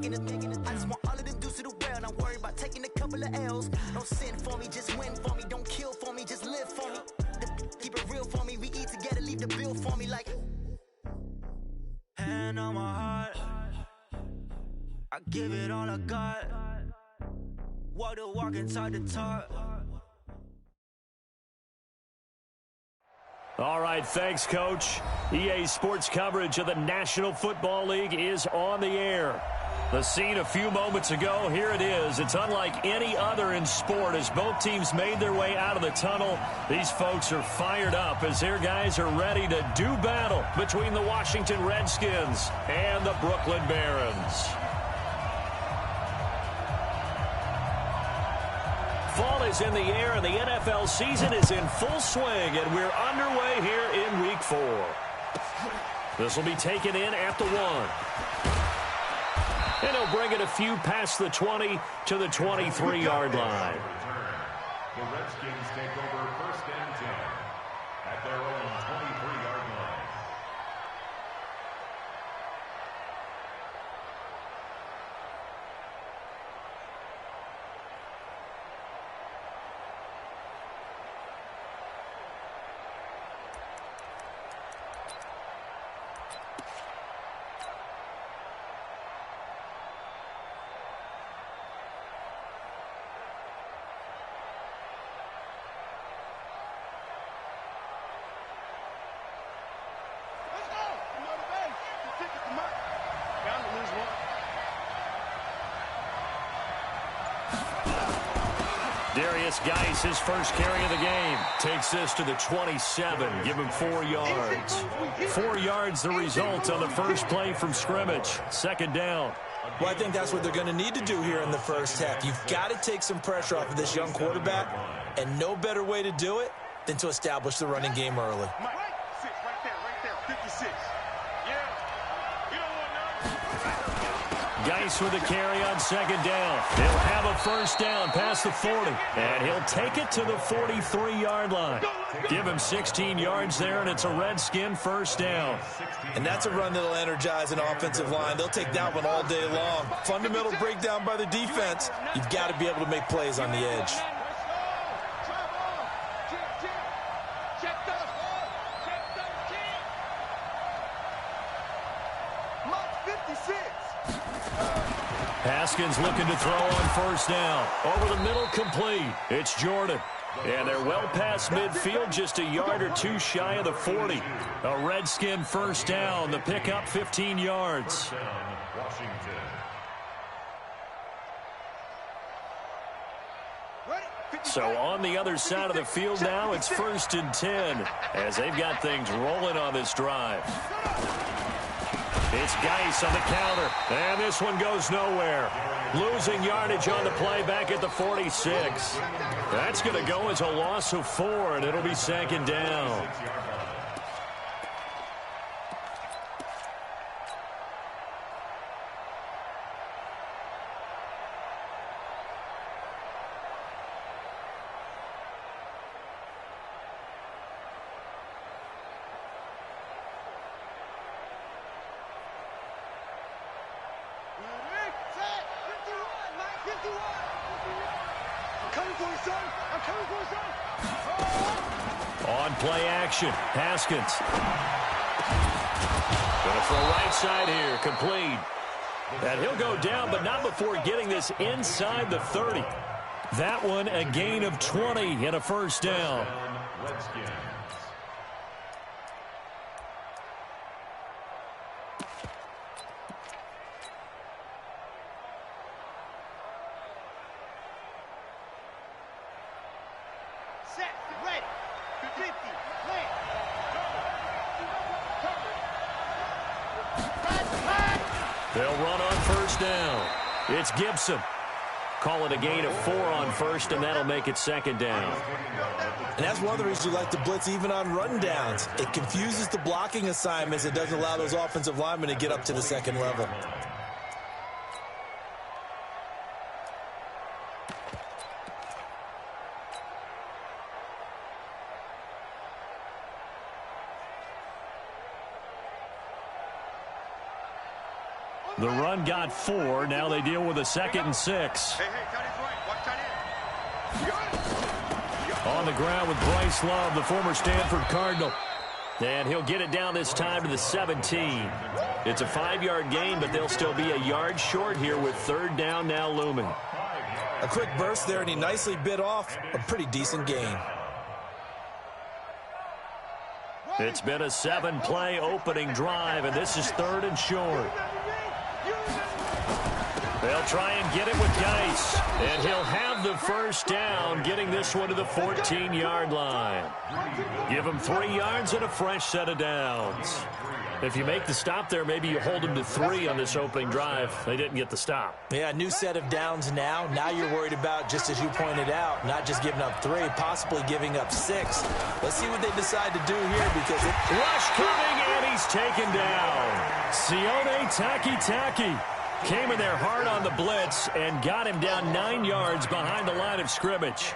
I just want all of them dudes to do well. Not worry about taking a couple of L's. Don't sin for me, just win for me. Don't kill for me, just live for me. Keep it real for me. We eat together, leave the bill for me like. Hand on my heart, I give it all I got. Walk the walk inside the talk. All right, thanks, Coach. EA Sports coverage of the National Football League is on the air. The scene a few moments ago, here it is. It's unlike any other in sport as both teams made their way out of the tunnel. These folks are fired up as their guys are ready to do battle between the Washington Redskins and the Brooklyn Barons. Fall is in the air, and the NFL season is in full swing, and we're underway here in Week 4. This will be taken in at the 1. And he'll bring it a few past the 20 to the 23-yard line. The Redskins take over 1st and 10 at their own 23-yard line. Derrius Guice, his first carry of the game, takes this to the 27. Give him 4 yards. 4 yards the result on the first play from scrimmage. 2nd down. Well, I think that's what they're going to need to do here in the first half. You've got to take some pressure off of this young quarterback, and no better way to do it than to establish the running game early. Guice with a carry on 2nd down. He'll have a first down past the 40, and he'll take it to the 43-yard line. Give him 16 yards there, and it's a Redskin first down. And that's a run that'll energize an offensive line. They'll take that one all day long. Fundamental breakdown by the defense. You've got to be able to make plays on the edge. Haskins looking to throw on first down. Over the middle, complete. It's Jordan. And they're well past midfield, just a yard or two shy of the 40. A Redskin first down. The pickup 15 yards. So on the other side of the field now, it's 1st and 10 as they've got things rolling on this drive. It's Guice on the counter, and this one goes nowhere. Losing yardage on the play back at the 46. That's going to go as a loss of 4, and it'll be 2nd down. On play action, Haskins. Gonna throw right side here, complete. And he'll go down, but not before getting this inside the 30. That one a gain of 20 and a first down. They'll run on first down. It's Gibson. Call it a gain of 4 on first, and that'll make it 2nd down. And that's one of the reasons you like to blitz even on run downs. It confuses the blocking assignments. It doesn't allow those offensive linemen to get up to the 2nd level. The run got 4. Now they deal with a 2nd and 6. Hey, tight end's right. Watch tight end. On the ground with Bryce Love, the former Stanford Cardinal. And he'll get it down this time to the 17. It's a 5-yard gain, but they'll still be a yard short here with 3rd down now looming. A quick burst there, and he nicely bit off a pretty decent gain. It's been a 7-play opening drive, and this is 3rd and short. They'll try and get it with Geis, and he'll have the 1st down, getting this one to the 14-yard line. Give him 3 yards and a fresh set of downs. If you make the stop there, maybe you hold them to 3 on this opening drive. They didn't get the stop. Yeah, new set of downs now. Now you're worried about, just as you pointed out, not just giving up 3, possibly giving up 6. Let's see what they decide to do here, because rush coming, and he's taken down. Sione Takitaki came in there hard on the blitz and got him down 9 yards behind the line of scrimmage.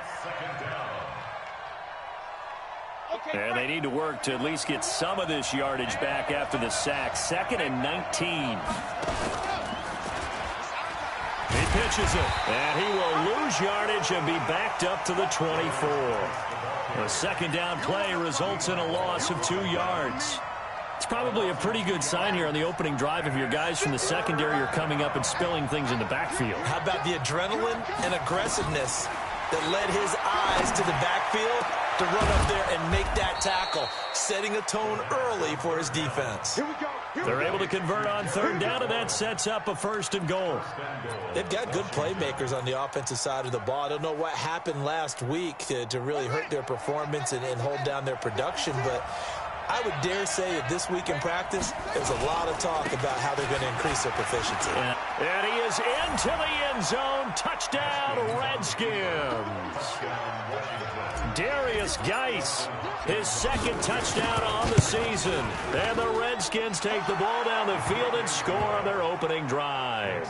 And they need to work to at least get some of this yardage back after the sack. 2nd and 19. He pitches it, and he will lose yardage and be backed up to the 24. A 2nd down play results in a loss of 2 yards. It's probably a pretty good sign here on the opening drive if your guys from the secondary are coming up and spilling things in the backfield. How about the adrenaline and aggressiveness that led his eyes to the backfield to run up there and make that tackle, setting a tone early for his defense. Here we go. They're able to convert on 3rd down, and that sets up a 1st and goal. They've got good playmakers on the offensive side of the ball. I don't know what happened last week to really hurt their performance and hold down their production, but I would dare say that this week in practice, there's a lot of talk about how they're going to increase their proficiency. And he is into the end zone. Touchdown, Redskins. Darius Geis, his 2nd touchdown on the season. And the Redskins take the ball down the field and score on their opening drive.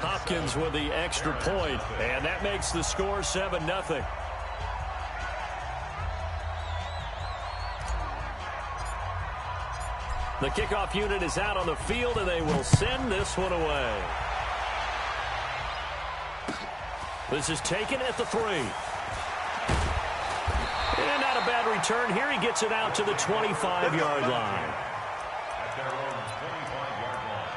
Hopkins with the extra point, and that makes the score 7-0. The kickoff unit is out on the field, and they will send this one away. This is taken at the 3. And not a bad return here. He gets it out to the 25-yard line. At their own 25-yard line.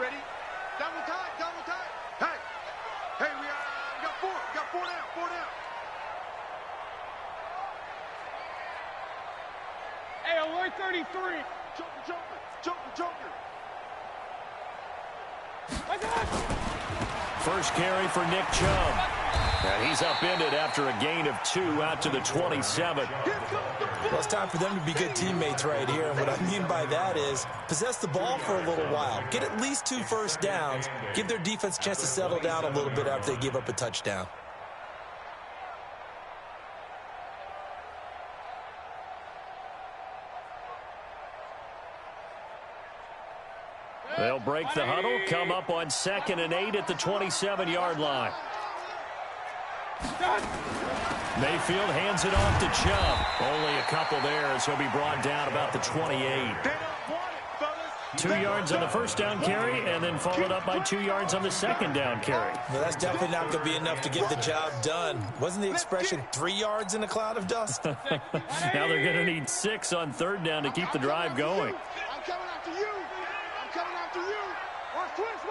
Ready? Double time. Hey, we got 4. We got 4 down. Hey, alert 33. Joker. First carry for Nick Chubb. And he's upended after a gain of 2 out to the 27. Well, it's time for them to be good teammates right here. And what I mean by that is possess the ball for a little while. Get at least 2 first downs. Give their defense a chance to settle down a little bit after they give up a touchdown. They'll break the huddle, come up on 2nd and 8 at the 27-yard line. Mayfield hands it off to Chubb. Only a couple there as he'll be brought down about the 28. 2 yards on the first down carry, and then followed up by 2 yards on the second down carry. Well, that's definitely not going to be enough to get the job done. Wasn't the expression 3 yards in a cloud of dust? Now they're going to need 6 on 3rd down to keep the drive going. I'm coming after you. Watch twist.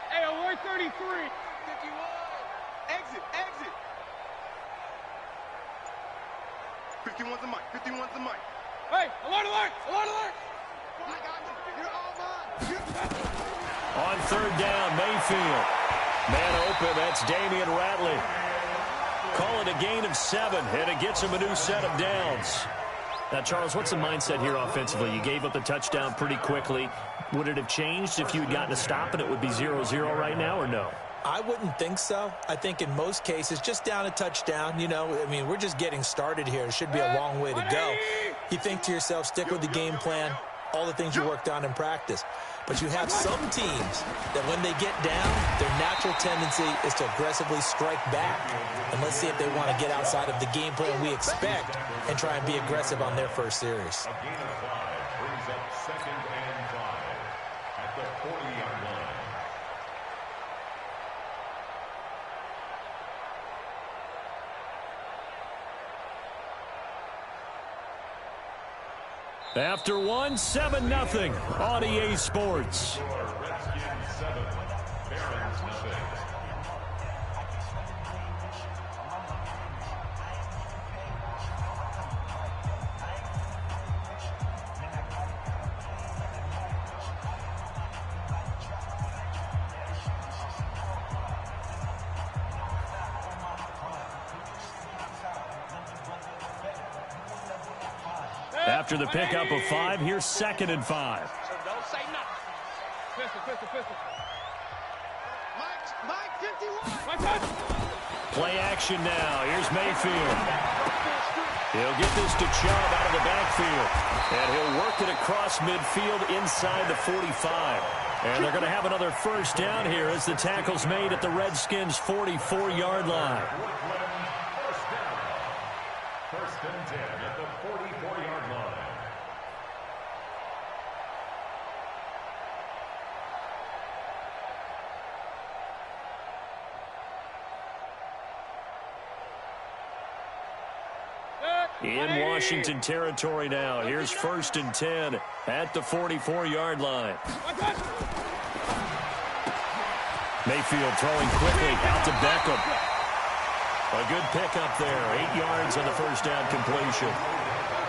Hey, alert 33. 51. Exit. 51's the mic. Hey, alert. I got you. You're all mine. On 3rd down, Mayfield. Man open, that's Damian Ratley. Call it a gain of 7, and it gets him a new set of downs. Now, Charles, what's the mindset here offensively? You gave up the touchdown pretty quickly. Would it have changed if you had gotten a stop and it would be 0-0 right now, or no? I wouldn't think so. I think in most cases, just down a touchdown, you know, I mean, we're just getting started here. It should be a long way to go. You think to yourself, stick with the game plan, all the things you worked on in practice. But you have some teams that when they get down, their natural tendency is to aggressively strike back. And let's see if they want to get outside of the game plan we expect and try and be aggressive on their first series. A gain of 5 brings up 2nd and 5 at the 40-yard line. After one, 7-0 on EA Sports. Redskins 7, Barons nothing. After the pickup of 5, here's 2nd and 5. So don't say nothing. Pistol. Mike 51. My touch. Play action now. Here's Mayfield. He'll get this to Chubb out of the backfield. And he'll work it across midfield inside the 45. And they're going to have another first down here as the tackle's made at the Redskins' 44-yard line. First and 10 at the 44-yard line. In Washington territory now. Here's 1st and 10 at the 44-yard line. Mayfield throwing quickly out to Beckham. A good pickup there. 8 yards on the first down completion.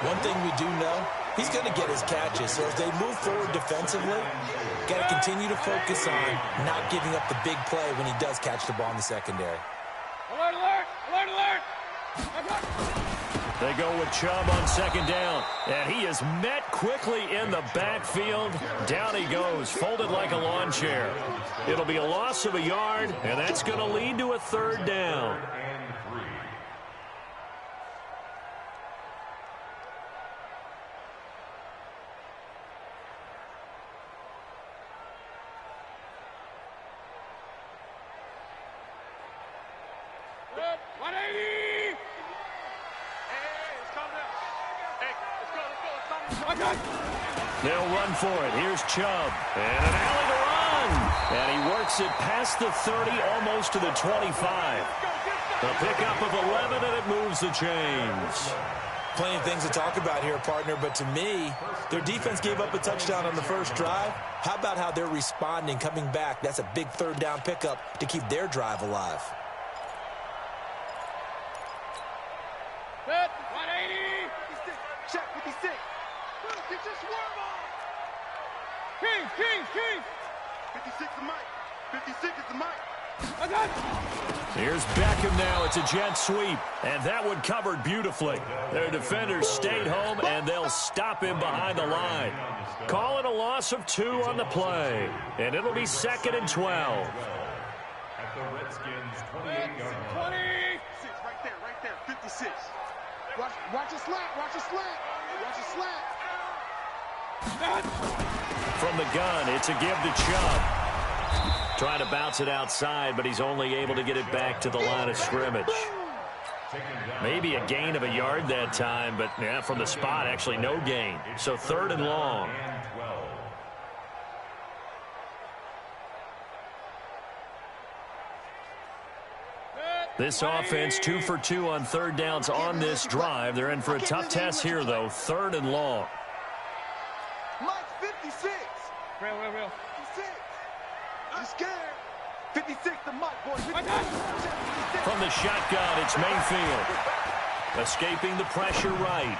One thing we do know, he's going to get his catches. So as they move forward defensively, got to continue to focus on not giving up the big play when he does catch the ball in the secondary. Alert, alert, alert, alert. They go with Chubb on 2nd down. And he is met quickly in the backfield. Down he goes, folded like a lawn chair. It'll be a loss of a yard, and that's going to lead to a 3rd down. They'll run for it. Here's Chubb. And an alley to run. And he works it past the 30, almost to the 25. A pickup of 11, and it moves the chains. Plenty of things to talk about here, partner, but to me, their defense gave up a touchdown on the first drive. How about how they're responding, coming back? That's a big 3rd down pickup to keep their drive alive. Set, 180. Check 56. Get your swerve on. Kings. 56 is Mike. 56 is the Mike. My touch. Here's Beckham now. It's a jet sweep. And that one covered beautifully. Their defenders stayed home, and they'll stop him behind the line. Call it a loss of 2 on the play. And it'll be 2nd and 12. At the Redskins' 28-yard line. 26. Right there. 56. Watch your slant. Watch your slant. From the gun, it's a give to Chubb. Trying to bounce it outside, but he's only able to get it back to the line of scrimmage. Maybe a gain of a yard that time, but yeah, from the spot, actually no gain. So 3rd and long. This offense 2 for 2 on 3rd downs on this drive. They're in for a tough test here, though. 3rd and long. Mike 56. Real. 56. I'm scared. 56 to Mike, boys. From the shotgun, it's Mayfield. Escaping the pressure right.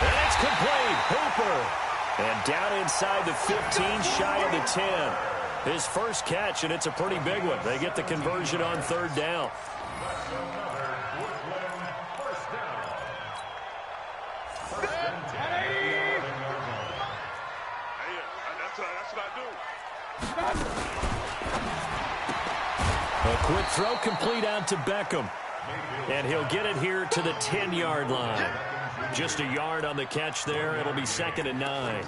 And it's complete. Hooper. And down inside the 15, shy of the 10. His first catch, and it's a pretty big one. They get the conversion on 3rd down. That's what I do. A quick throw complete out to Beckham. And he'll get it here to the 10-yard line. Just a yard on the catch there. It'll be 2nd and 9.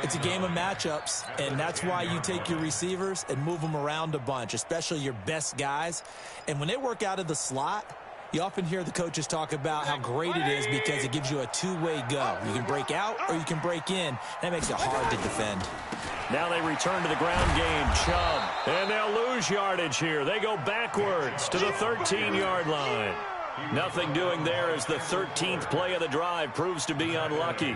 It's a game of matchups, and that's why you take your receivers and move them around a bunch, especially your best guys. And when they work out of the slot, you often hear the coaches talk about how great it is because it gives you a two-way go. You can break out or you can break in. That makes it hard to defend. Now they return to the ground game. Chubb. And they'll lose yardage here. They go backwards to the 13-yard line. Nothing doing there as the 13th play of the drive proves to be unlucky.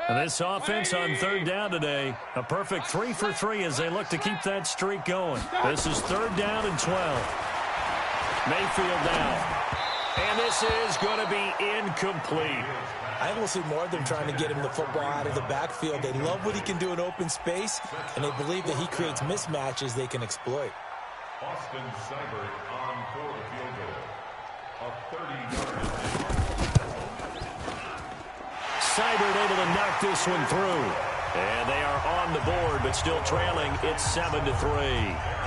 And this offense on 3rd down today, a perfect 3 for 3 as they look to keep that streak going. This is 3rd down and 12. Mayfield now. And this is going to be incomplete. I think we'll see more of them trying to get him the football out of the backfield. They love what he can do in open space, and they believe that he creates mismatches they can exploit. Austin Seibert on for the field goal. A 30-yard. Seibert able to knock this one through. And they are on the board, but still trailing. It's 7-3.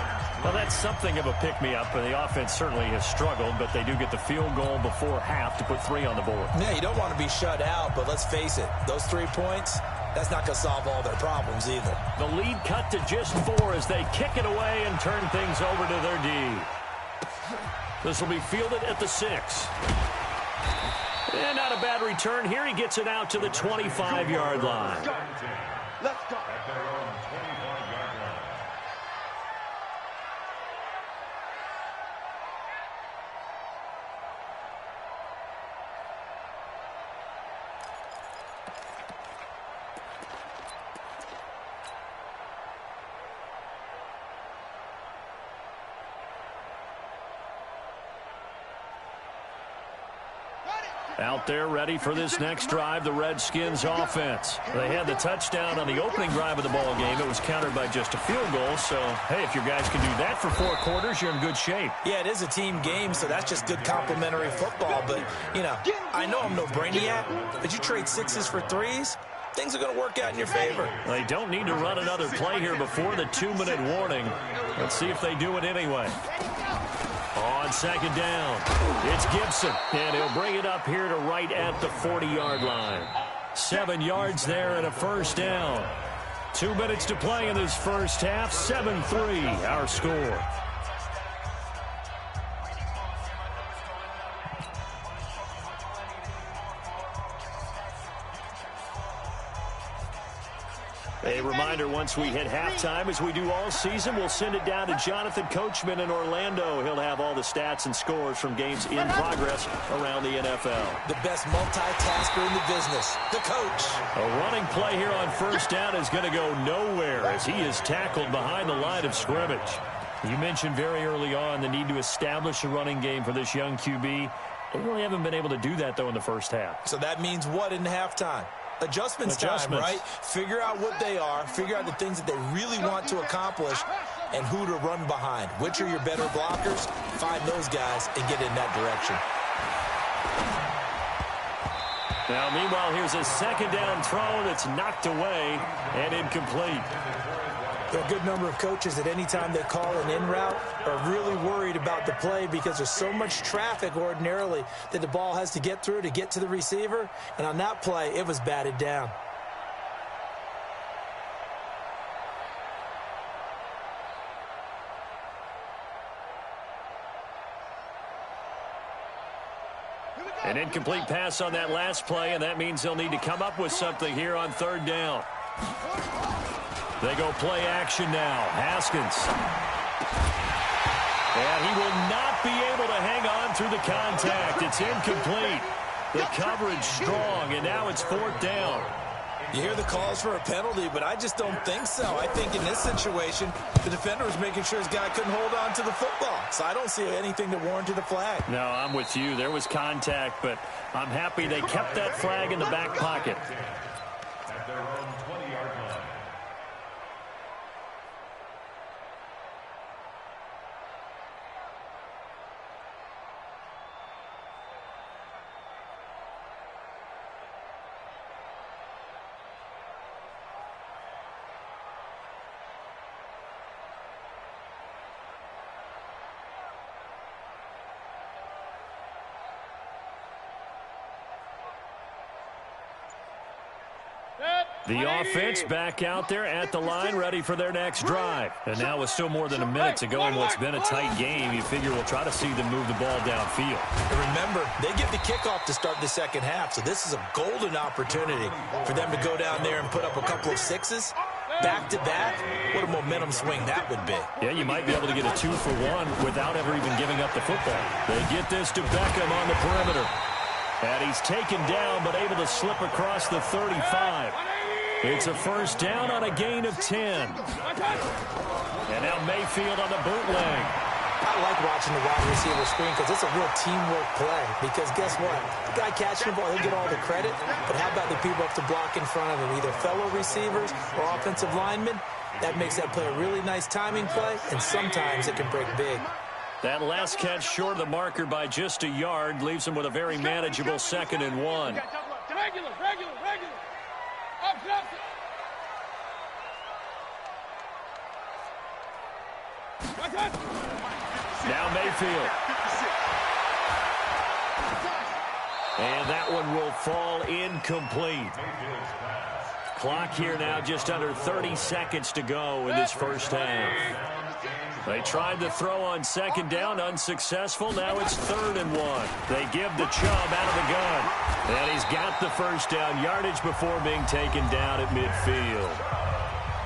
Well, that's something of a pick-me-up, and the offense certainly has struggled, but they do get the field goal before half to put 3 on the board. Yeah, you don't want to be shut out, but let's face it, those 3 points, that's not going to solve all their problems either. The lead cut to just 4 as they kick it away and turn things over to their D. This will be fielded at the 6. And not a bad return here. He gets it out to the 25-yard line. Let's go. At their own 25-yard line. Out there ready for this next drive, the Redskins offense. They had the touchdown on the opening drive of the ball game. It was countered by just a field goal. So, hey, if your guys can do that for 4 quarters, you're in good shape. Yeah, it is a team game, so that's just good complementary football. But, you know, I know I'm no brainiac, but you trade 6s for 3s, things are going to work out in your favor. They don't need to run another play here before the 2-minute warning. Let's see if they do it anyway. On 2nd down, it's Gibson, and he'll bring it up here to right at the 40-yard line. 7 yards there and a 1st down. 2 minutes to play in this first half. 7-3, our score. A reminder, once we hit halftime, as we do all season, we'll send it down to Jonathan Coachman in Orlando. He'll have all the stats and scores from games in progress around the NFL. The best multitasker in the business, the coach. A running play here on 1st down is going to go nowhere as he is tackled behind the line of scrimmage. You mentioned very early on the need to establish a running game for this young QB. They really haven't been able to do that, though, in the first half. So that means what in halftime? Adjustments time, right? Figure out what they are, figure out the things that they really want to accomplish, and who to run behind. Which are your better blockers? Find those guys and get in that direction. Now, meanwhile, here's a 2nd down throw that's knocked away and incomplete. There are a good number of coaches that anytime they call an in route are really worried about the play because there's so much traffic ordinarily that the ball has to get through to get to the receiver. And on that play, it was batted down. An incomplete pass on that last play, and that means they'll need to come up with something here on 3rd down. They go play action now. Haskins. And he will not be able to hang on through the contact. It's incomplete. The coverage strong, and now it's 4th down. You hear the calls for a penalty, but I just don't think so. I think in this situation, the defender was making sure his guy couldn't hold on to the football. So I don't see anything that warranted a flag. No, I'm with you. There was contact, but I'm happy they kept that flag in the back pocket. At their own 20-yard line. The offense back out there at the line, ready for their next drive. And now with still more than a minute to go in what's been a tight game, you figure we'll try to see them move the ball downfield. And remember, they get the kickoff to start the second half, so this is a golden opportunity for them to go down there and put up a couple of sixes. Back-to-back, what a momentum swing that would be. Yeah, you might be able to get a 2-for-1 without ever even giving up the football. They get this to Beckham on the perimeter. And he's taken down, but able to slip across the 35. It's a first down on a gain of 10. And now Mayfield on the bootleg. I like watching the wide receiver screen because it's a real teamwork play. Because guess what? The guy catching the ball, he'll get all the credit. But how about the people up to block in front of him, either fellow receivers or offensive linemen? That makes that play a really nice timing play, and sometimes it can break big. That last catch short of the marker by just a yard leaves him with a very manageable 2nd and 1. Regular. Now Mayfield. And that one will fall incomplete. Clock here now just under 30 seconds to go in this first half. They tried to throw on 2nd down, unsuccessful. Now it's 3rd and 1. They give the Chubb out of the gun. And he's got the first down, yardage before being taken down at midfield.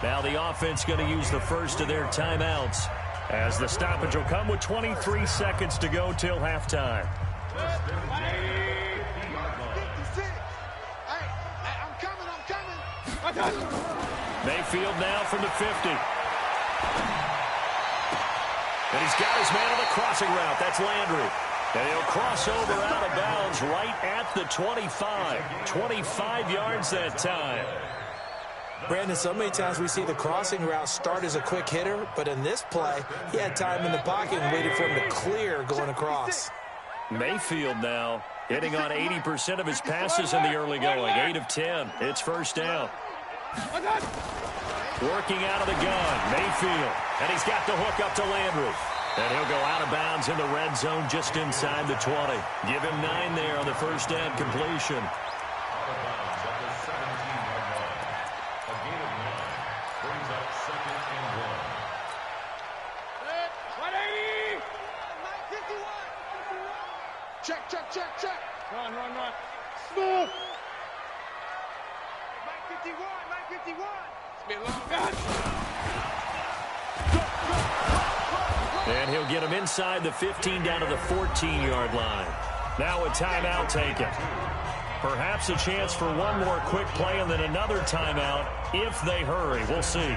Now the offense going to use the first of their timeouts, as the stoppage will come with 23 seconds to go till halftime. Mayfield now from the 50. And he's got his man on the crossing route. That's Landry. And he'll cross over out of bounds right at the 25. 25 yards that time. Brandon, so many times we see the crossing route start as a quick hitter, but in this play, he had time in the pocket and waited for him to clear going across. Mayfield now hitting on 80% of his passes in the early going. 8 of 10. It's first down. Working out of the gun, Mayfield. And he's got the hook up to Landry. And he'll go out of bounds in the red zone just inside the 20. Give him 9 there on the first down completion. Check. Run. Smooth. 951. It's been a long time. And he'll get him inside the 15 down to the 14-yard line. Now a timeout taken. Perhaps a chance for one more quick play and then another timeout if they hurry. We'll see.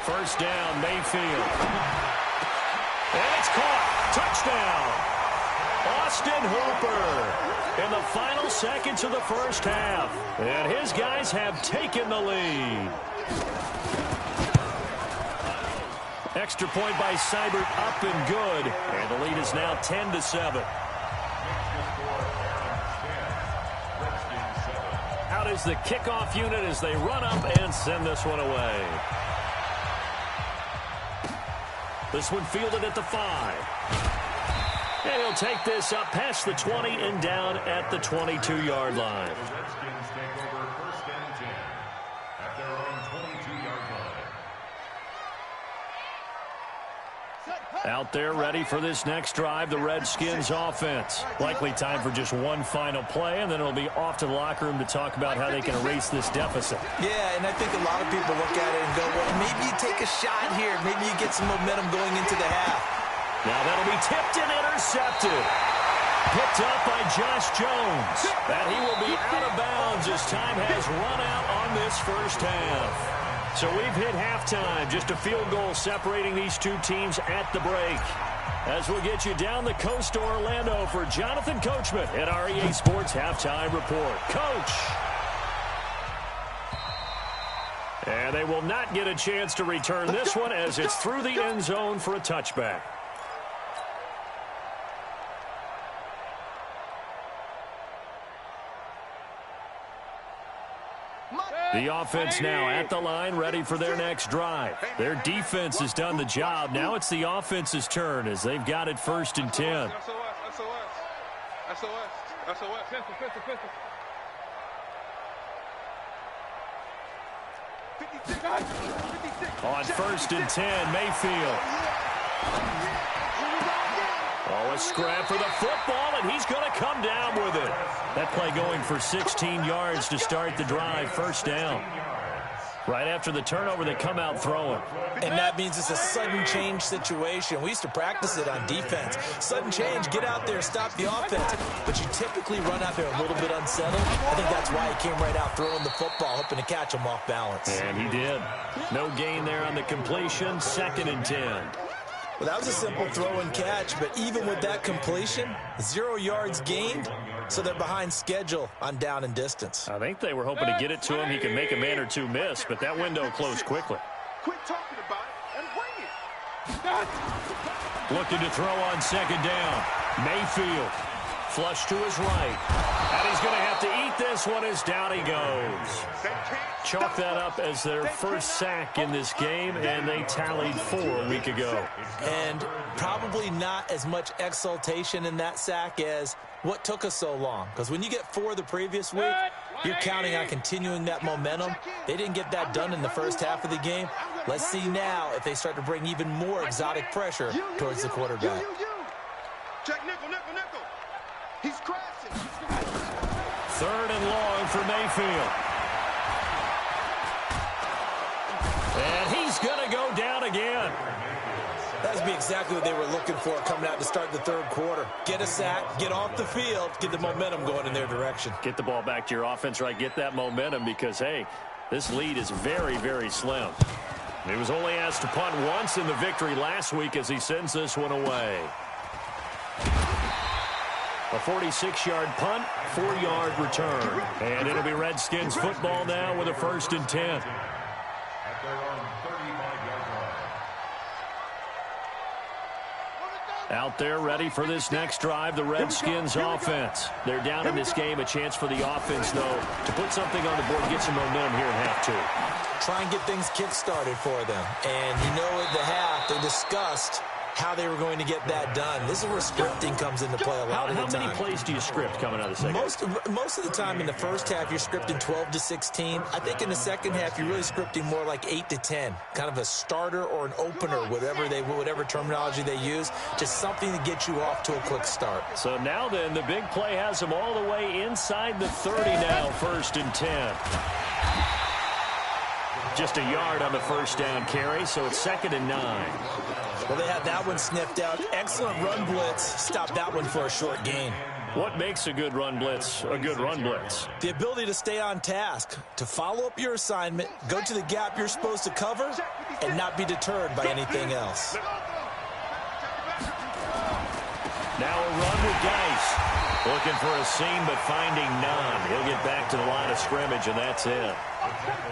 First down, Mayfield. And it's caught. Touchdown. Austin Hooper in the final seconds of the first half. And his guys have taken the lead. Extra point by Seibert, up and good. And the lead is now 10-7. Out is the kickoff unit as they run up and send this one away. This one fielded at the 5. And he'll take this up past the 20 and down at the 22-yard line. The Redskins take over first and 10 at their own 22-yard line. Out there ready for this next drive, the Redskins offense. Likely time for just one final play, and then it'll be off to the locker room to talk about how they can erase this deficit. Yeah, and I think a lot of people look at it and go, well, maybe you take a shot here. Maybe you get some momentum going into the half. Now that'll be tipped and intercepted. Picked up by Josh Jones. And he will be out of bounds as time has run out on this first half. So we've hit halftime, just a field goal separating these two teams at the break. As we'll get you down the coast to Orlando for Jonathan Coachman at our EA Sports Halftime Report. Coach! And they will not get a chance to return this one as it's through the end zone for a touchback. The offense now at the line, ready for their next drive. Their defense has done the job. Now it's the offense's turn as they've got it 1st and 10. On 1st and 10, Mayfield. Oh, a scrap for the football, and he's going to come down with it. That play going for 16 yards to start the drive, 1st down. Right after the turnover, they come out throwing. And that means it's a sudden change situation. We used to practice it on defense. Sudden change, get out there, stop the offense. But you typically run out there a little bit unsettled. I think that's why he came right out throwing the football, hoping to catch him off balance. And he did. No gain there on the completion, 2nd and 10. Well, that was a simple throw and catch, but even with that completion, 0 yards gained, so they're behind schedule on down and distance. I think they were hoping to get it to him. He could make a man or two miss, but that window closed quickly. Quit talking about it and bring it. Looking to throw on 2nd down. Mayfield, flush to his right. And he's going to have to eat this one as down he goes. Chalk that up as their first sack in this game, and they tallied 4 a week ago. And probably not as much exultation in that sack as what took us so long. Because when you get 4 the previous week, you're counting on continuing that momentum. They didn't get that done in the first half of the game. Let's see now if they start to bring even more exotic pressure towards the quarterback. Check nickel. He's crashing. 3rd and long for Mayfield. And he's going to go down again. That would be exactly what they were looking for coming out to start the 3rd quarter. Get a sack, get off the field, get the momentum going in their direction. Get the ball back to your offense, right? Get that momentum because, hey, this lead is very, very slim. He was only asked to punt once in the victory last week as he sends this one away. A 46-yard punt, 4-yard return. And it'll be Redskins football now with a 1st and 10. Out there ready for this next drive, the Redskins offense. They're down in this game. A chance for the offense, though, to put something on the board and get some momentum here in half 2. Try and get things kick-started for them. And you know at the half, they discussed how they were going to get that done. This is where scripting comes into play a lot of the time. How many plays do you script coming out of the second half? Most of the time in the first half, you're scripting 12 to 16. I think in the second half, you're really scripting more like 8 to 10. Kind of a starter or an opener, whatever terminology they use. Just something to get you off to a quick start. So now then, the big play has them all the way inside the 30 now, 1st and 10. Just a yard on the 1st down carry, so it's 2nd and 9. Well, they had that one sniffed out. Excellent run blitz. Stopped that one for a short gain. What makes a good run blitz a good run blitz? The ability to stay on task, to follow up your assignment, go to the gap you're supposed to cover, and not be deterred by anything else. Now a run with Geis. Looking for a seam, but finding none. He'll get back to the line of scrimmage, and that's it.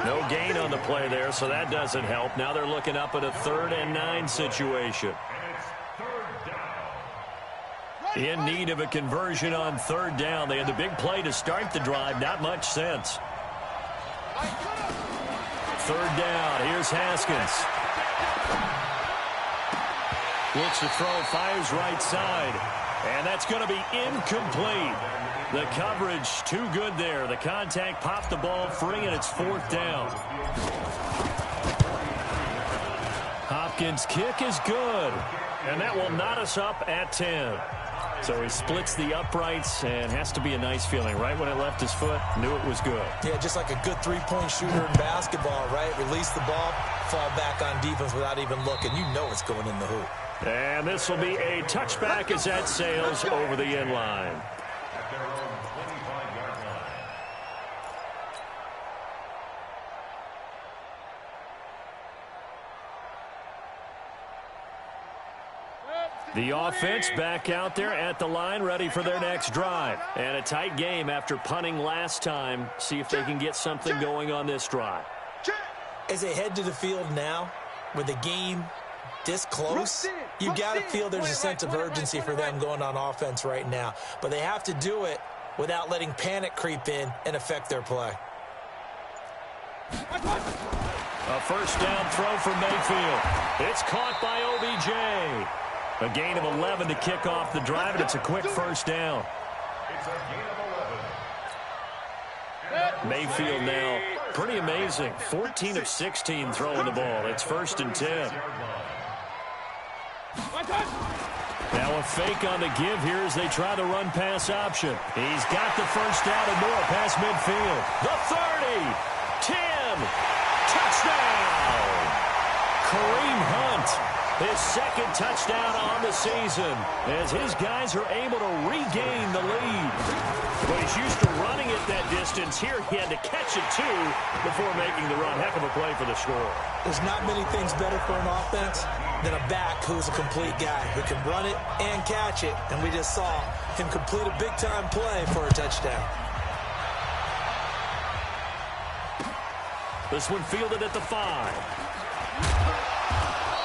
No gain on the play there, so that doesn't help. Now they're looking up at a 3rd and 9 situation. In need of a conversion on 3rd down. They had the big play to start the drive. Not much sense. 3rd down. Here's Haskins. Looks to throw, fires right side. And that's going to be incomplete. The coverage too good there. The contact popped the ball free, and it's 4th down. Hopkins' kick is good. And that will knot us up at 10. So he splits the uprights, and has to be a nice feeling. Right when it left his foot, knew it was good. Yeah, just like a good three-point shooter in basketball, right? Release the ball, fall back on defense without even looking. You know it's going in the hoop. And this will be a touchback as that sails over the end line. The offense back out there at the line, ready for their next drive. And a tight game after punting last time. See if they can get something going on this drive. As they head to the field now, with the game this close, you got to feel there's a sense of urgency for them going on offense right now. But they have to do it without letting panic creep in and affect their play. A first down throw for Mayfield. It's caught by OBJ. A gain of 11 to kick off the drive, and it's a quick first down. It's a gain of 11. Mayfield now, pretty amazing. 14 of 16 throwing the ball. It's 1st and 10. Now a fake on the give here as they try the run-pass option. He's got the first down and more past midfield. The 30, 10, touchdown! Kareem Hunt, his second touchdown on the season as his guys are able to regain the lead. But he's used to running it that distance. Here he had to catch it, too, before making the run. Heck of a play for the score. There's not many things better for an offense than a back who's a complete guy who can run it and catch it. And we just saw him complete a big-time play for a touchdown. This one fielded at the 5.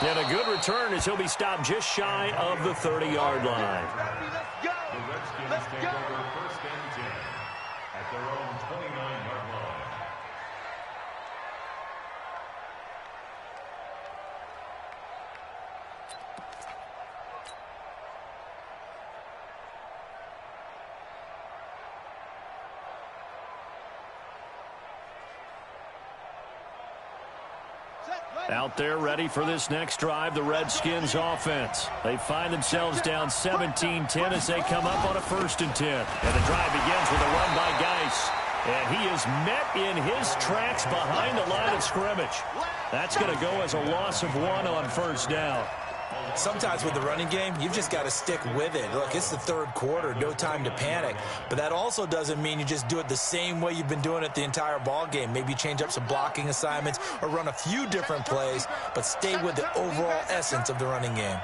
And a good return as he'll be stopped just shy of the 30-yard line. The Redskins take over 1st and 10 at their own 29-yard line. Out there ready for this next drive, the Redskins offense. They find themselves down 17-10 as they come up on a 1st and 10. And the drive begins with a run by Geis. And he is met in his tracks behind the line of scrimmage. That's going to go as a loss of 1 on 1st down. Sometimes with the running game, you've just got to stick with it. Look, it's the 3rd quarter, no time to panic. But that also doesn't mean you just do it the same way you've been doing it the entire ball game. Maybe change up some blocking assignments or run a few different plays, but stay with the overall essence of the running game.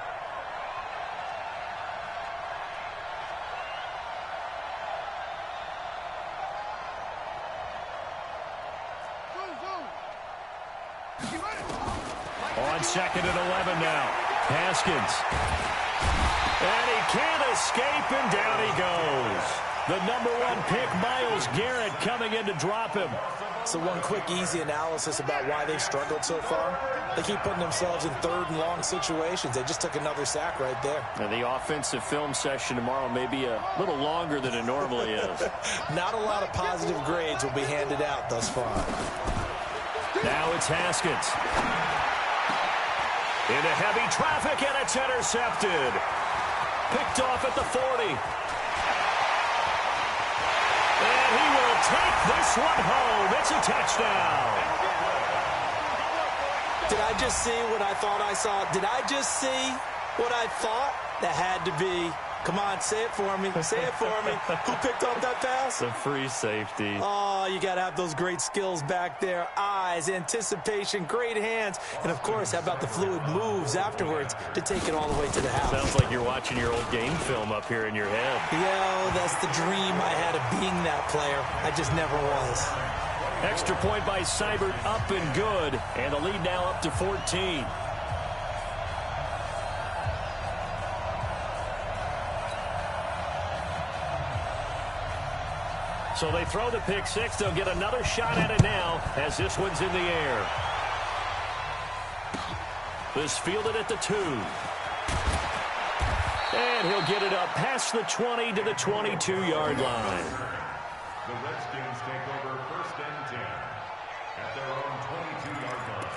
On 2nd and 11 now. Haskins. And he can't escape, and down he goes. The #1 pick, Myles Garrett, coming in to drop him. So one quick, easy analysis about why they've struggled so far. They keep putting themselves in 3rd and long situations. They just took another sack right there. And the offensive film session tomorrow may be a little longer than it normally is. Not a lot of positive grades will be handed out thus far. Now it's Haskins. Into heavy traffic, and it's intercepted. Picked off at the 40. And he will take this one home. It's a touchdown. Did I just see what I thought I saw? Did I just see what I thought? That had to be. Come on, say it for me. Say it for me. Who picked up that pass? The free safety. Oh, you got to have those great skills back there. Eyes, anticipation, great hands. And, of course, how about the fluid moves afterwards to take it all the way to the house? Sounds like you're watching your old game film up here in your head. Yeah, that's the dream I had of being that player. I just never was. Extra point by Seibert, up and good. And the lead now up to 14. So they throw the pick 6. They'll get another shot at it now as this one's in the air. This fielded at the 2. And he'll get it up past the 20 to the 22-yard line. The Redskins take over 1st and 10 at their own 22-yard line.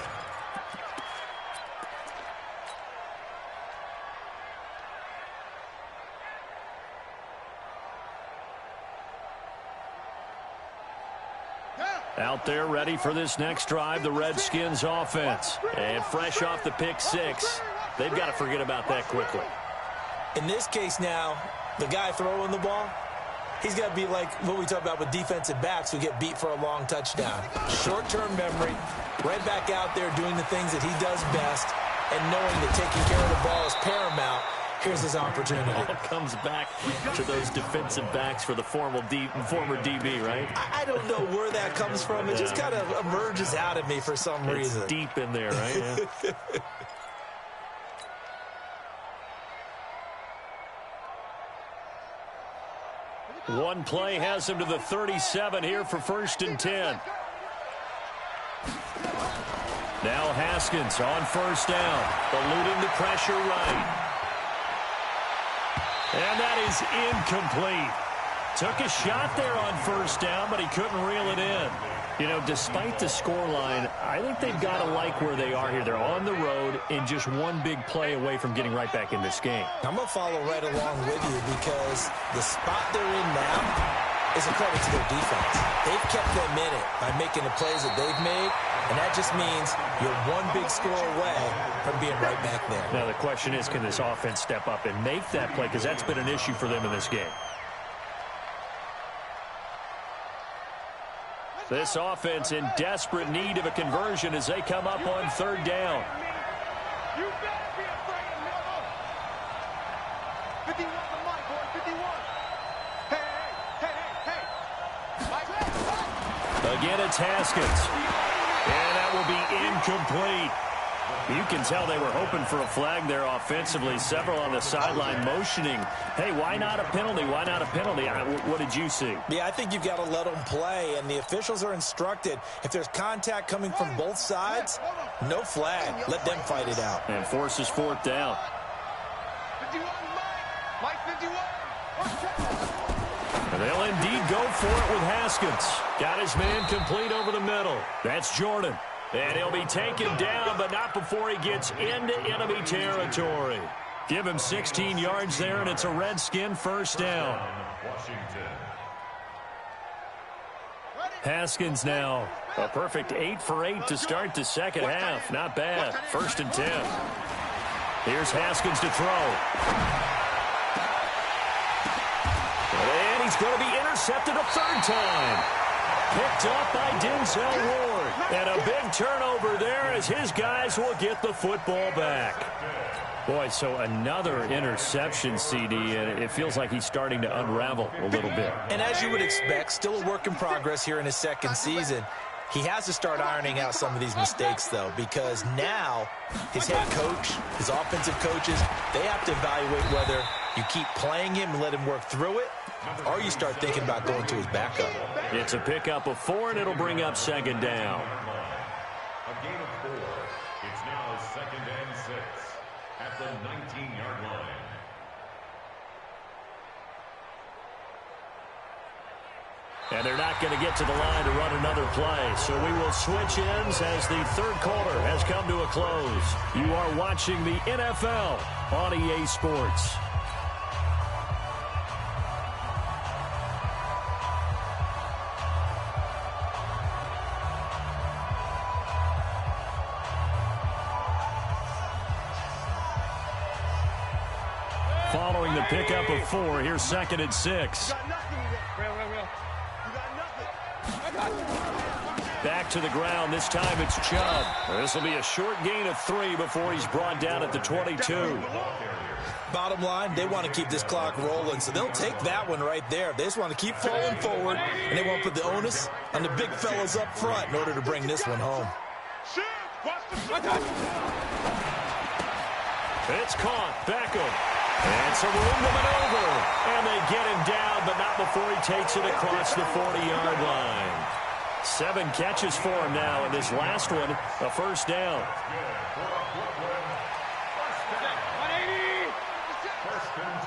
Out there ready for this next drive, the Redskins offense. And fresh off the pick 6, they've got to forget about that quickly. In this case now, the guy throwing the ball, he's got to be like what we talk about with defensive backs who get beat for a long touchdown. Short-term memory, right back out there doing the things that he does best, and knowing that taking care of the ball is paramount. Here's his opportunity. It all comes back to those defensive backs for the former DB, right? I don't know where that comes from. It just kind of emerges out of me for some reason. It's deep in there, right? Yeah. One play has him to the 37 here for 1st and 10. Now Haskins on first down, eluding the pressure right. And that is incomplete. Took a shot there on first down, but he couldn't reel it in. You know, despite the scoreline, I think they've got to like where they are here. They're on the road and just one big play away from getting right back in this game. I'm going to follow right along with you because the spot they're in now is a credit to their defense. They've kept them in it by making the plays that they've made, and that just means you're one big score away from being right back there. Now, the question is, can this offense step up and make that play? Because that's been an issue for them in this game. This offense in desperate need of a conversion as they come up on third down. You better be afraid of me. 51 to Mike, boy, 51. Hey. Mike. Again, it's Haskins. And that will be incomplete. You can tell they were hoping for a flag there offensively. Several on the sideline motioning, hey, why not a penalty? Why not a penalty? What did you see? Yeah, I think you've got to let them play, and the officials are instructed, if there's contact coming from both sides, no flag. Let them fight it out. And forces fourth down. 51, Mike 51. And they'll indeed go for it with Haskins. Got his man complete over the middle. That's Jordan. And he'll be taken down, but not before he gets into enemy territory. Give him 16 yards there, and it's a Redskin first down. Haskins now. A perfect 8 for 8 to start the second half. Not bad. 1st and 10. Here's Haskins to throw. And he's going to be intercepted a third time. Picked up by Denzel Ward. And a big turnover there as his guys will get the football back. Boy, so another interception, CD, and it feels like he's starting to unravel a little bit. And as you would expect, still a work in progress here in his second season. He has to start ironing out some of these mistakes, though, because now his head coach, his offensive coaches, they have to evaluate whether you keep playing him and let him work through it, or you start thinking about going to his backup. It's a pickup of 4, and it'll bring up second down. A gain of 4. It's now 2nd and 6 at the 19-yard line. And they're not going to get to the line to run another play. So we will switch ends as the third quarter has come to a close. You are watching the NFL on EA Sports. Following the pickup of 4, here's 2nd and 6. Back to the ground. This time it's Chubb. This will be a short gain of 3 before he's brought down at the 22. Bottom line, they want to keep this clock rolling, so they'll take that one right there. They just want to keep falling forward, and they want to put the onus on the big fellas up front in order to bring this one home. It's caught. Beckham. And some room to maneuver. And they get him down, but not before he takes it across the 40-yard line. 7 catches for him now, and this last one, a first down. 180.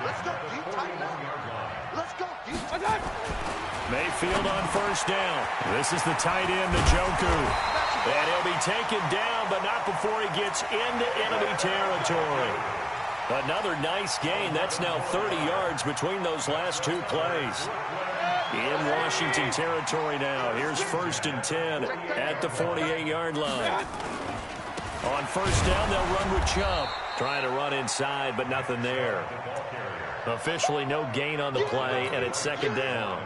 Let's go, deep, tighten up. Let's go, deep. Mayfield on first down. This is the tight end, Njoku. And he'll be taken down, but not before he gets into enemy territory. Another nice gain. That's now 30 yards between those last 2 plays. In Washington territory now. Here's 1st and 10 at the 48-yard line. On first down, they'll run with Chubb. Trying to run inside, but nothing there. Officially no gain on the play, and it's 2nd down.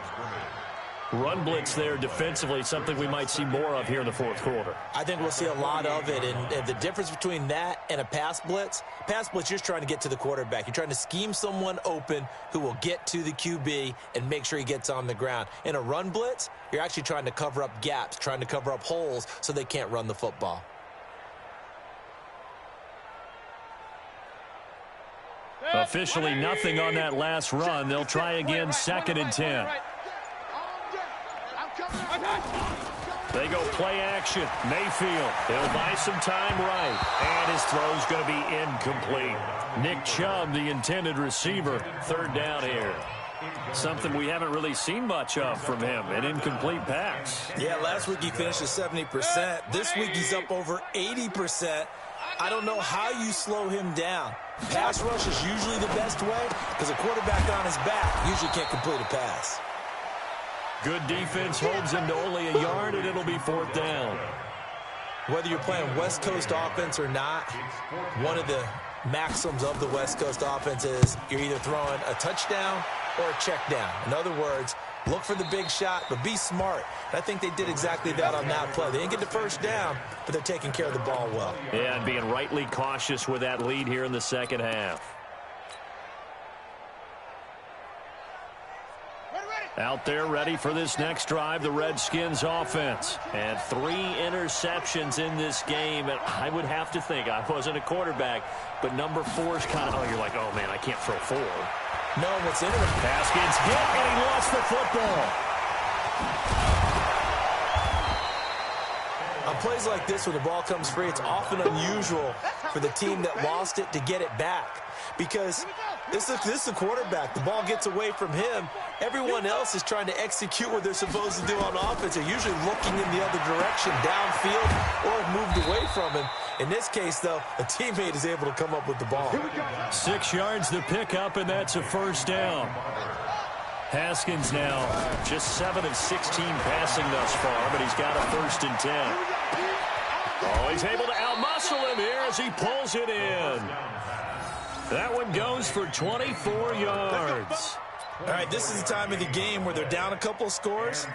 Run blitz there defensively, something we might see more of here in the 4th quarter. I think we'll see a lot of it, and the difference between that and a pass blitz, you're just trying to get to the quarterback. You're trying to scheme someone open who will get to the QB and make sure he gets on the ground. In a run blitz, you're actually trying to cover up gaps, trying to cover up holes so they can't run the football. Officially nothing on that last run. They'll try again, 2nd and 10. They go play action. Mayfield, he'll buy some time right. And his throw's going to be incomplete. Nick Chubb, the intended receiver, third down here. Something we haven't really seen much of from him, an incomplete pass. Yeah, last week he finished at 70%. This week he's up over 80%. I don't know how you slow him down. Pass rush is usually the best way because a quarterback on his back usually can't complete a pass. Good defense holds him to only a yard, and it'll be fourth down. Whether you're playing West Coast offense or not, one of the maxims of the West Coast offense is you're either throwing a touchdown or a check down. In other words, look for the big shot, but be smart. And I think they did exactly that on that play. They didn't get the first down, but they're taking care of the ball well. Yeah, and being rightly cautious with that lead here in the second half. Out there ready for this next drive, the Redskins offense. And 3 interceptions in this game. And I would have to think, I wasn't a quarterback, but number 4 is kind of, you're like, oh, man, I can't throw 4. No, what's interesting. Haskins hit, and he lost the football. On plays like this, when the ball comes free, it's often unusual for the team that lost it to get it back. Because this is the quarterback. The ball gets away from him. Everyone else is trying to execute what they're supposed to do on offense. They're usually looking in the other direction, downfield, or have moved away from him. In this case, though, a teammate is able to come up with the ball. 6 yards to pick up, and that's a first down. Haskins now just 7 of 16 passing thus far, but he's got a 1st and 10. Oh, he's able to outmuscle him here as he pulls it in. That one goes for 24 yards. All right, this is the time of the game where they're down a couple of scores,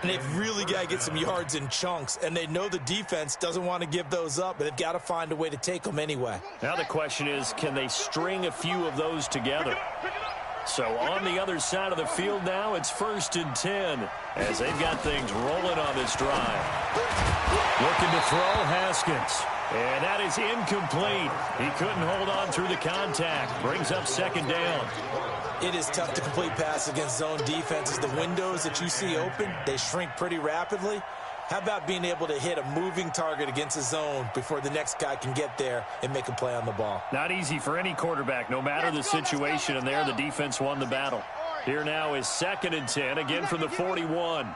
and they've really got to get some yards in chunks, and they know the defense doesn't want to give those up, but they've got to find a way to take them anyway. Now the question is, can they string a few of those together? So on the other side of the field now, it's 1st and 10 as they've got things rolling on this drive. Looking to throw, Haskins. And that is incomplete. He couldn't hold on through the contact. Brings up 2nd down. It is tough to complete pass against zone defenses. The windows that you see open, they shrink pretty rapidly. How about being able to hit a moving target against a zone before the next guy can get there and make a play on the ball? Not easy for any quarterback, no matter the situation, and there the defense won the battle. Here now is 2nd and 10, again from the 41.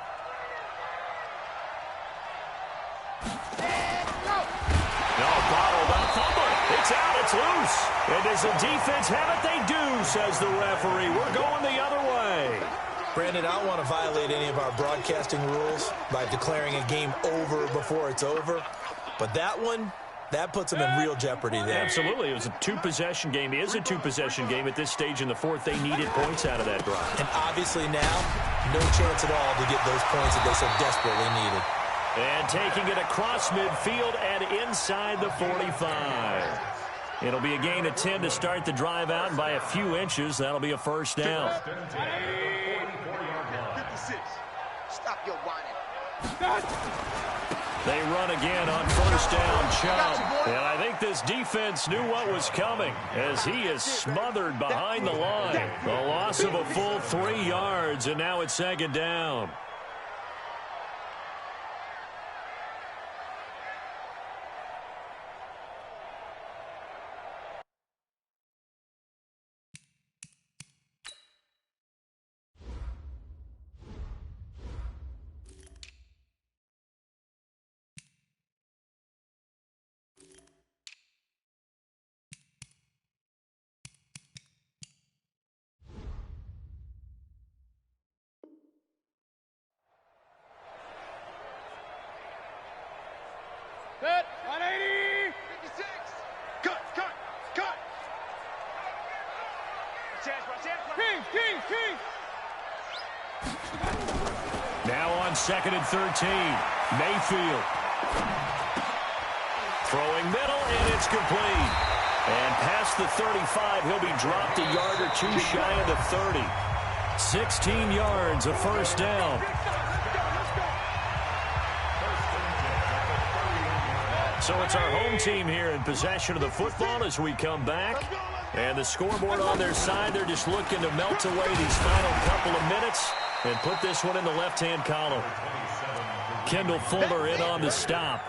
No, bottled up, fumble. It's out, it's loose. And does the defense have it? They do, says the referee. We're going the other way. Brandon, I don't want to violate any of our broadcasting rules by declaring a game over before it's over. But that one, that puts them in real jeopardy there. Absolutely. It was a 2-possession game. It is a 2-possession game at this stage in the 4th. They needed points out of that drive. And obviously now, no chance at all to get those points that they so desperately needed. And taking it across midfield and inside the 45. It'll be a gain of 10 to start the drive out, and by a few inches, that'll be a 1st down. 56. Stop your whining. They run again on 1st down, Chubb. And I think this defense knew what was coming as he is smothered behind the line. The loss of a full 3 yards, and now it's 2nd down. Set. 180. 56. Cut. King. Now on 2nd and 13. Mayfield. Throwing middle, and it's complete. And past the 35, he'll be dropped a yard or 2 shy of the 30. 16 yards, a 1st down. So it's our home team here in possession of the football as we come back. And the scoreboard on their side, they're just looking to melt away these final couple of minutes and put this one in the left-hand column. Kendall Fuller in on the stop.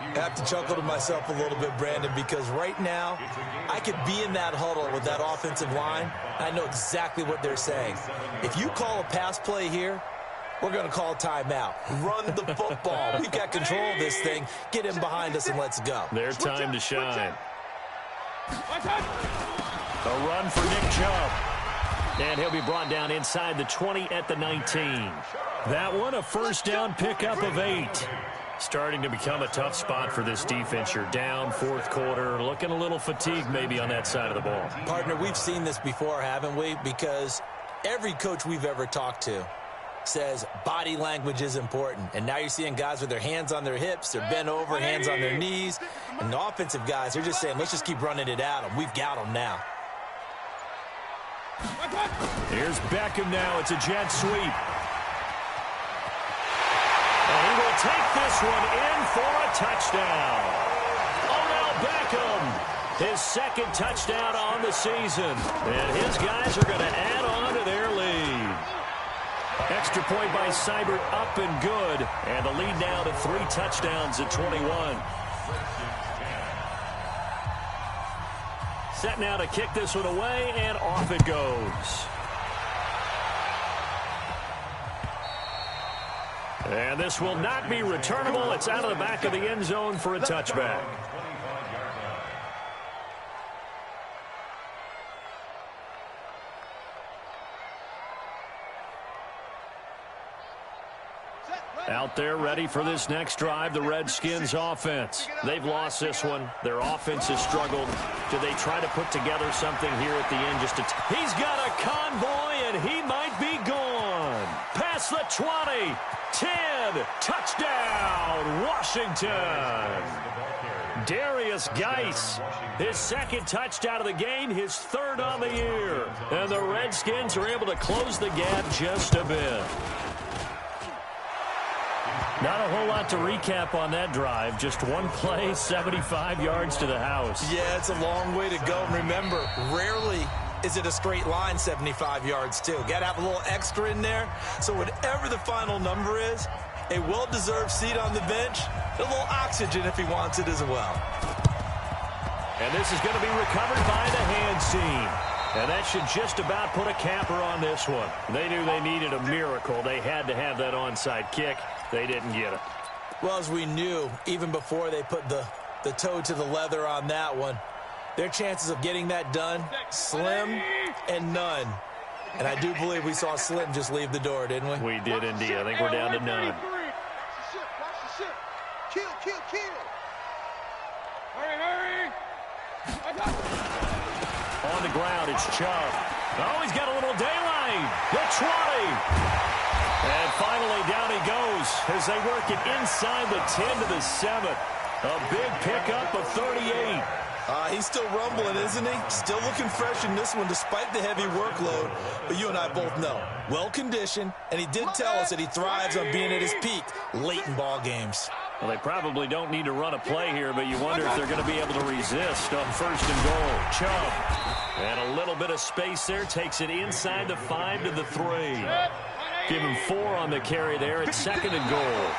I have to chuckle to myself a little bit, Brandon, because right now I could be in that huddle with that offensive line. I know exactly what they're saying. If you call a pass play here, we're going to call timeout. Run the football. We've got control of this thing. Get him behind us and let's go. Their time to shine. A run for Nick Chubb. And he'll be brought down inside the 20 at the 19. That one, a first down pickup of 8. Starting to become a tough spot for this defense. You're down fourth quarter, looking a little fatigued maybe on that side of the ball. Partner, we've seen this before, haven't we? Because every coach we've ever talked to says body language is important. And now you're seeing guys with their hands on their hips, they're bent over, hands on their knees. And the offensive guys, they're just saying, let's just keep running it at them. We've got them now. Here's Beckham now. It's a jet sweep. And he will take this one in for a touchdown. Odell Beckham, his second touchdown on the season. And his guys are going to add on to their lead. Extra point by Seibert, up and good. And the lead now to 3 touchdowns at 21. Set now to kick this one away, and off it goes. And this will not be returnable. It's out of the back of the end zone for a touchback. Out there ready for this next drive, the Redskins offense. They've lost this one. Their offense has struggled. Do they try to put together something here at the end? He's got a convoy, and he might be gone. Past the 20, 10, touchdown, Washington. Darius Geis, his second touchdown of the game, his third on the year. And the Redskins are able to close the gap just a bit. Not a whole lot to recap on that drive. Just one play, 75 yards to the house. Yeah, it's a long way to go. And remember, rarely is it a straight line 75 yards, too. Got to have a little extra in there. So whatever the final number is, a well-deserved seat on the bench, a little oxygen if he wants it as well. And this is going to be recovered by the hands team. And that should just about put a capper on this one. They knew they needed a miracle. They had to have that onside kick. They didn't get it. Well, as we knew, even before they put the toe to the leather on that one, their chances of getting that done, slim and none. And I do believe we saw Slim just leave the door, didn't we? We did indeed. I think we're down to none. Watch the ship. Kill. Hurry. On the ground, it's Chubb. Oh, he's got a little daylight. The 20. And finally, down he goes as they work it inside the 10 to the 7. A big pickup of 38. He's still rumbling, isn't he? Still looking fresh in this one despite the heavy workload. But you and I both know, well-conditioned, and he did tell us that he thrives on being at his peak late in ball games. Well, they probably don't need to run a play here, but you wonder if they're going to be able to resist on first and goal. Chubb. And a little bit of space there. Takes it inside the 5 to the 3. Give him 4 on the carry there at second and goal.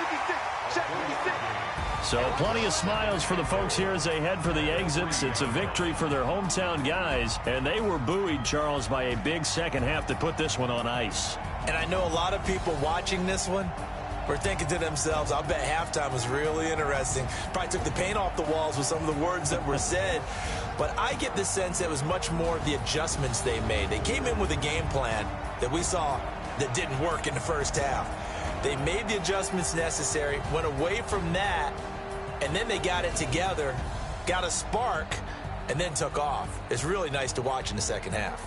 So plenty of smiles for the folks here as they head for the exits. It's a victory for their hometown guys, and they were buoyed, Charles, by a big second half that put this one on ice. And I know a lot of people watching this one were thinking to themselves, I'll bet halftime was really interesting. Probably took the paint off the walls with some of the words that were said. But I get the sense it was much more the adjustments they made. They came in with a game plan that we saw that didn't work in the first half. They made the adjustments necessary, went away from that, and then they got it together, got a spark, and then took off. It's really nice to watch in the second half.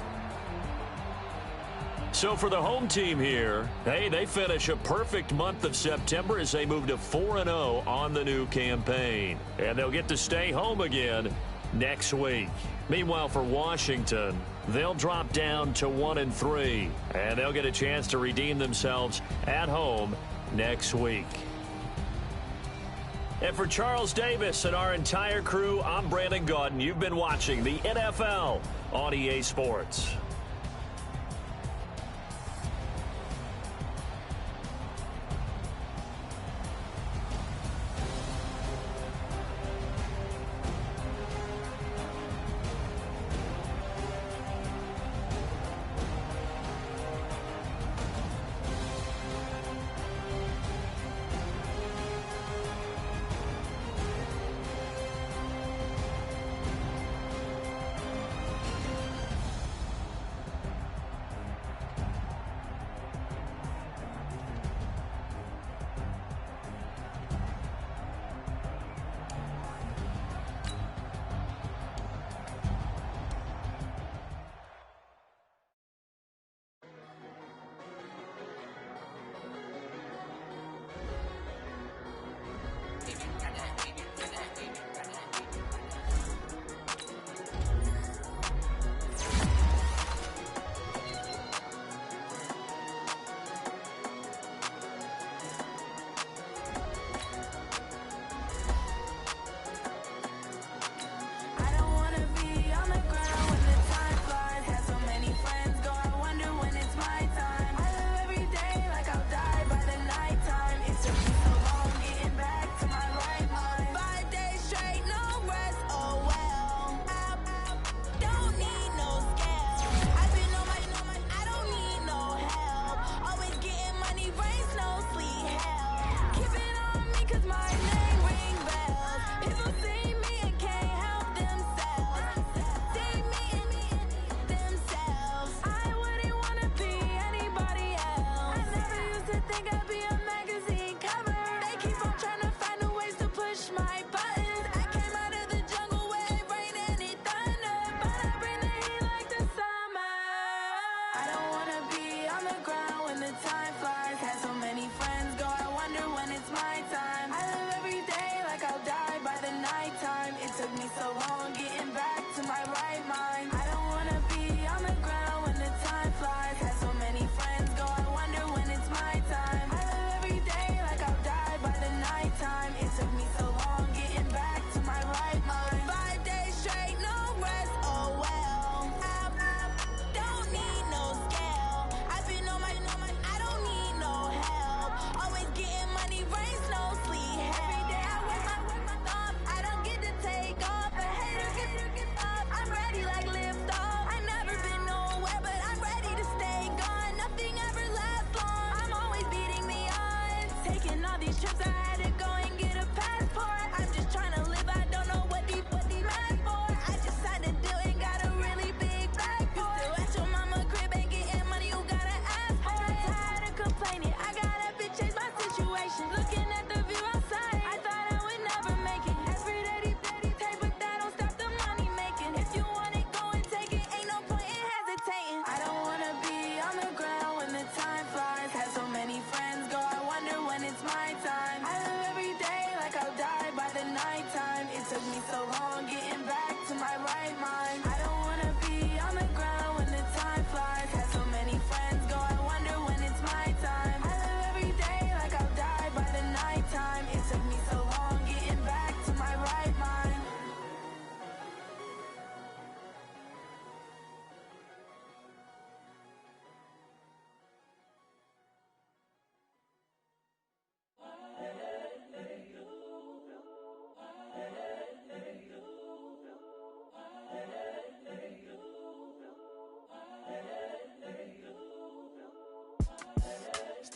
So for the home team here, hey, they finish a perfect month of September as they move to 4-0 on the new campaign. And they'll get to stay home again next week. Meanwhile, for Washington, they'll drop down to 1-3, and they'll get a chance to redeem themselves at home next week. And for Charles Davis and our entire crew, I'm Brandon Gaudin. You've been watching the NFL on EA Sports.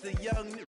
the young